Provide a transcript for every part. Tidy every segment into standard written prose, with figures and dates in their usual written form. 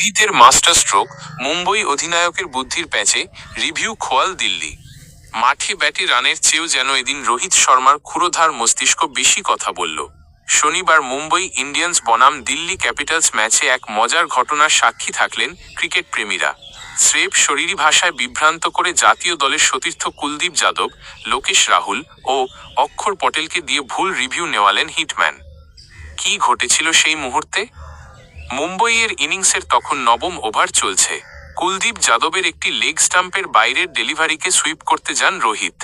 রোহিতের master stroke, Mumbai অধিনায়কের বুদ্ধির প্যাচে review খোয়াল Delhi. মাঠে ব্যাটে রানের চেয়েও যেন এদিন রোহিত শর্মার ক্ষুরোধার মস্তিষ্ক বেশি কথা বলল। শনিবার মুম্বই ইন্ডিয়ান্স বনাম দিল্লি ক্যাপিটালস ম্যাচে এক মজার ঘটনার সাক্ষী থাকলেন ক্রিকেট প্রেমীরা। স্রেফ শরীরী ভাষায় বিভ্রান্ত করে জাতীয় দলের সতীর্থ কুলদীপ যাদব, লোকেশ রাহুল ও অক্ষর পটেলকে দিয়ে ভুল রিভিউ নেওয়ালেন হিটম্যান। কি ঘটেছিল সেই মুহূর্তে? মুম্বইয়ের ইনিংসের তখন নবম ওভার চলছে। কুলদীপ যাদবের একটি লেগ স্টাম্পের বাইরের ডেলিভারিকে সুইপ করতে যান রোহিত।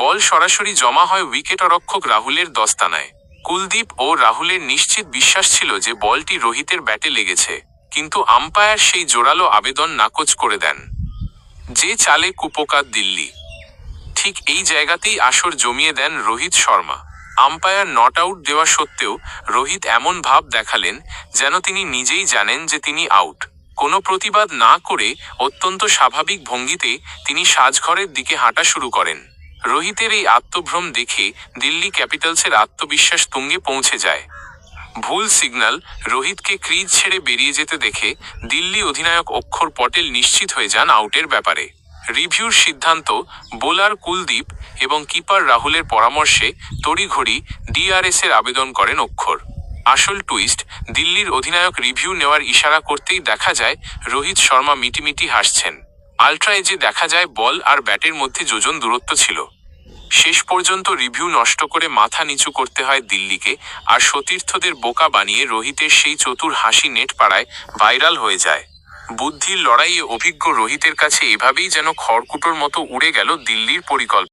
বল সরাসরি জমা হয় উইকেটরক্ষক রাহুলের দস্তানায়। কুলদীপ ও রাহুলের নিশ্চিত বিশ্বাস ছিল যে বলটি রোহিতের ব্যাটে লেগেছে, কিন্তু আম্পায়ার সেই জোরালো আবেদন নাকচ করে দেন। যে চালে কুপোকাত দিল্লি। ঠিক এই জায়গাতেই আসর জমিয়ে দেন Rohit Sharma. Umpire not out দেওয়া সত্ত্বেও রোহিত এমন ভাব দেখালেন যেন তিনি নিজেই জানেন যে তিনি আউট। কোনো প্রতিবাদ না করে অত্যন্ত স্বাভাবিক ভঙ্গিতে তিনি সাজঘরের দিকে হাঁটা শুরু করেন। রোহিতের এই আত্মভ্রম দেখে দিল্লি ক্যাপিটালসের আত্মবিশ্বাস তুঙ্গে পৌঁছে যায়। ভুল সিগন্যাল, রোহিতকে ক্রিজ ছেড়ে বেরিয়ে যেতে দেখে দিল্লি অধিনায়ক অক্ষর পটেল নিশ্চিত হয়ে যান আউটের ব্যাপারে। রিভিউর সিদ্ধান্ত, বোলার কুলদীপ এবং কিপার রাহুলের পরামর্শে তড়িঘড়ি ডিআরএসের আবেদন করেন অক্ষর। আসল টুইস্ট, দিল্লির অধিনায়ক রিভিউ নেওয়ার ইশারা করতেই দেখা যায় রোহিত শর্মা মিটিমিটি হাসছেন। আলট্রা এজে দেখা যায় বল আর ব্যাটের মধ্যে যোজন দূরত্ব ছিল। শেষ পর্যন্ত রিভিউ নষ্ট করে মাথা নিচু করতে হয় দিল্লিকে, আর সতীর্থদের বোকা বানিয়ে রোহিতের সেই চতুর হাসি নেট পাড়ায় ভাইরাল হয়ে যায়। বুদ্ধির লড়াইয়ে অভিজ্ঞ রোহিতের কাছে এভাবেই যেন খড়কুটোর মতো উড়ে গেল দিল্লির পরিকল্পনা।